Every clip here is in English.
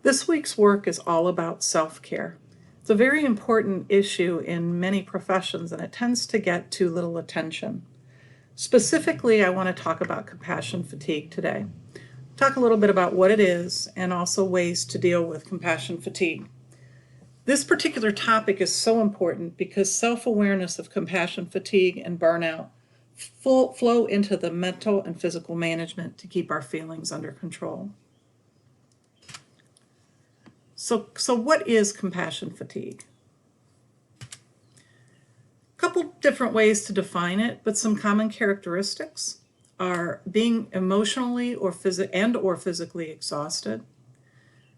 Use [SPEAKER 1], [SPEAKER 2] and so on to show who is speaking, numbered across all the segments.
[SPEAKER 1] This week's work is all about self-care. It's a very important issue in many professions, and it tends to get too little attention. Specifically, I want to talk about compassion fatigue today. Talk a little bit about what it is and also ways to deal with compassion fatigue. This particular topic is so important because self-awareness of compassion fatigue and burnout flow into the mental and physical management to keep our feelings under control. So what is compassion fatigue? A couple different ways to define it, but some common characteristics are being emotionally or physically exhausted,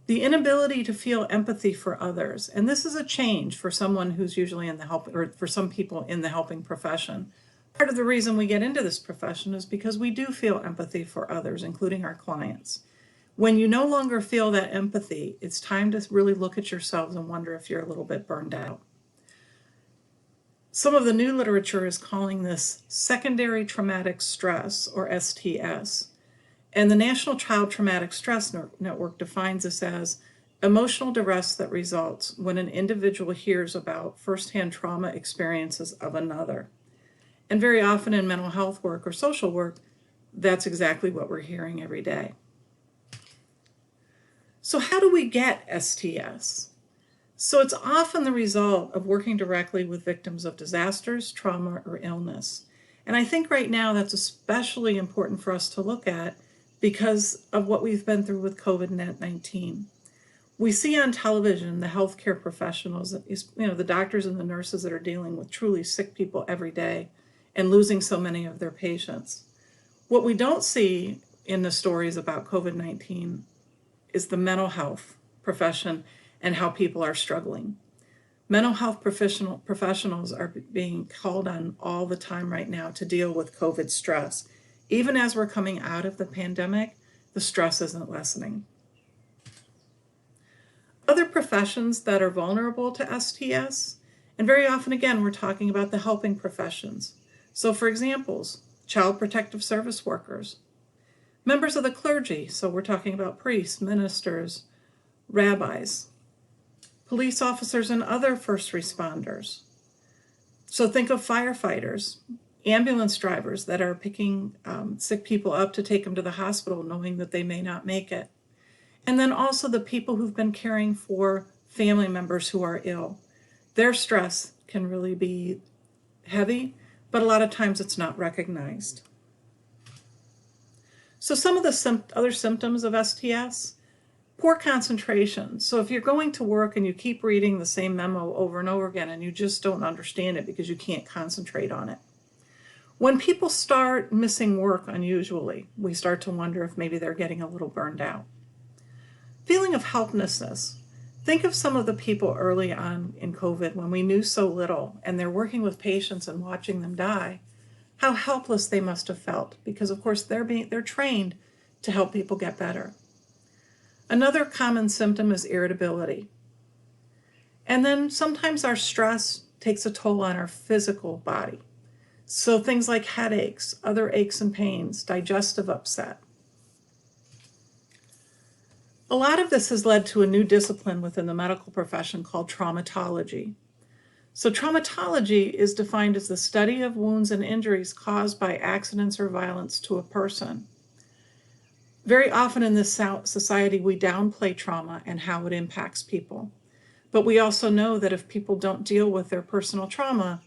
[SPEAKER 1] the inability to feel empathy for others, and this is a change for someone who's usually in the help, or for some people in the helping profession. Part of the reason we get into this profession is because we do feel empathy for others, including our clients. When you no longer feel that empathy, it's time to really look at yourselves and wonder if you're a little bit burned out. Some of the new literature is calling this secondary traumatic stress, or STS. And the National Child Traumatic Stress Network defines this as emotional duress that results when an individual hears about firsthand trauma experiences of another. And very often in mental health work or social work, that's exactly what we're hearing every day. So how do we get STS? So it's often the result of working directly with victims of disasters, trauma, or illness. And I think right now that's especially important for us to look at because of what we've been through with COVID-19. We see on television the healthcare professionals, the doctors and the nurses that are dealing with truly sick people every day and losing so many of their patients. What we don't see in the stories about COVID-19 is the mental health profession and how people are struggling. Mental health professionals are being called on all the time right now to deal with COVID stress. Even as we're coming out of the pandemic, the stress isn't lessening. Other professions that are vulnerable to STS, and very often again, we're talking about the helping professions. So for examples, child protective service workers, members of the clergy, so we're talking about priests, ministers, rabbis, police officers, and other first responders. So think of firefighters, ambulance drivers that are picking sick people up to take them to the hospital knowing that they may not make it. And then also the people who've been caring for family members who are ill. Their stress can really be heavy, but a lot of times it's not recognized. So some of the other symptoms of STS, poor concentration. So if you're going to work and you keep reading the same memo over and over again and you just don't understand it because you can't concentrate on it. When people start missing work unusually, we start to wonder if maybe they're getting a little burned out. Feeling of helplessness. Think of some of the people early on in COVID when we knew so little and they're working with patients and watching them die, how helpless they must have felt because of course they're trained to help people get better. Another common symptom is irritability. And then sometimes our stress takes a toll on our physical body. So things like headaches, other aches and pains, digestive upset. A lot of this has led to a new discipline within the medical profession called traumatology. So traumatology is defined as the study of wounds and injuries caused by accidents or violence to a person. Very often in this society, we downplay trauma and how it impacts people. But we also know that if people don't deal with their personal trauma,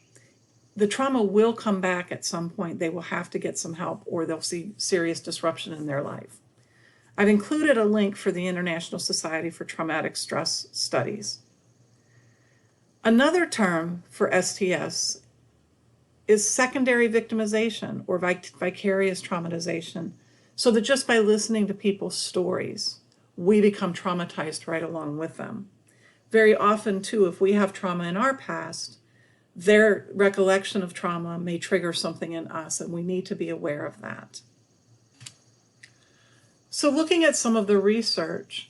[SPEAKER 1] the trauma will come back at some point. They will have to get some help or they'll see serious disruption in their life. I've included a link for the International Society for Traumatic Stress Studies. Another term for STS is secondary victimization or vicarious traumatization. So that just by listening to people's stories, we become traumatized right along with them. Very often too, if we have trauma in our past, their recollection of trauma may trigger something in us, and we need to be aware of that. So looking at some of the research,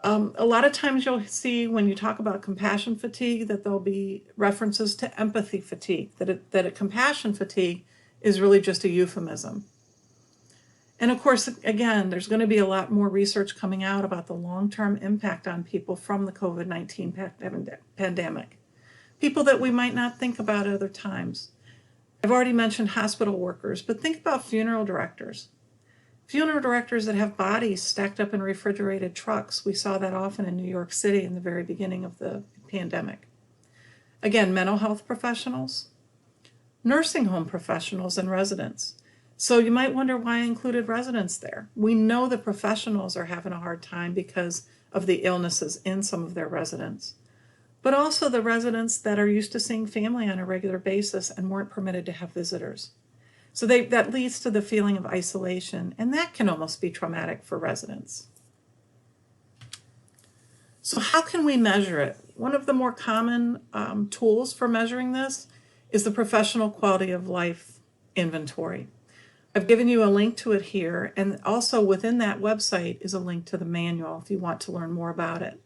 [SPEAKER 1] a lot of times you'll see when you talk about compassion fatigue that there'll be references to empathy fatigue, that compassion fatigue is really just a euphemism. And of course, again, there's going to be a lot more research coming out about the long-term impact on people from the COVID-19 pandemic. People that we might not think about at other times. I've already mentioned hospital workers, but think about funeral directors. Funeral directors that have bodies stacked up in refrigerated trucks. We saw that often in New York City in the very beginning of the pandemic. Again, mental health professionals, nursing home professionals, and residents. So you might wonder why I included residents there. We know the professionals are having a hard time because of the illnesses in some of their residents, but also the residents that are used to seeing family on a regular basis and weren't permitted to have visitors. So that leads to the feeling of isolation, and that can almost be traumatic for residents. So how can we measure it? One of the more common tools for measuring this is the Professional Quality of Life Inventory. I've given you a link to it here, and also within that website is a link to the manual if you want to learn more about it.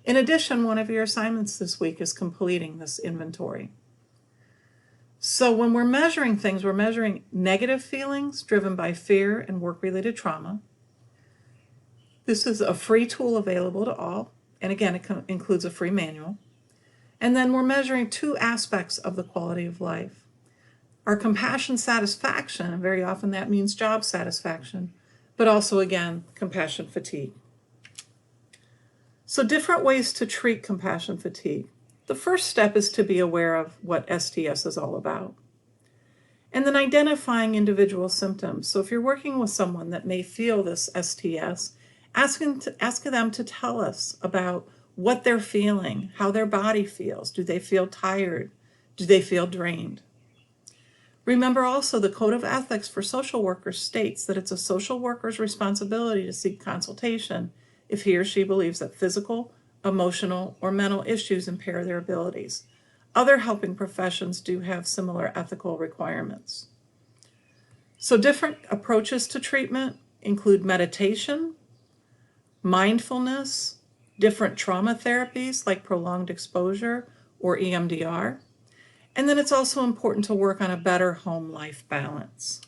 [SPEAKER 1] In addition, one of your assignments this week is completing this inventory. So when we're measuring things, we're measuring negative feelings driven by fear and work-related trauma. This is a free tool available to all, and again, it includes a free manual. And then we're measuring two aspects of the quality of life. Our compassion satisfaction, and very often that means job satisfaction, but also, again, compassion fatigue. So different ways to treat compassion fatigue. The first step is to be aware of what STS is all about. And then identifying individual symptoms. So if you're working with someone that may feel this STS, ask them to tell us about what they're feeling, how their body feels. Do they feel tired? Do they feel drained? Remember also, the Code of Ethics for Social Workers states that it's a social worker's responsibility to seek consultation if he or she believes that physical, emotional, or mental issues impair their abilities. Other helping professions do have similar ethical requirements. So different approaches to treatment include meditation, mindfulness, different trauma therapies like prolonged exposure or EMDR. And then it's also important to work on a better home life balance.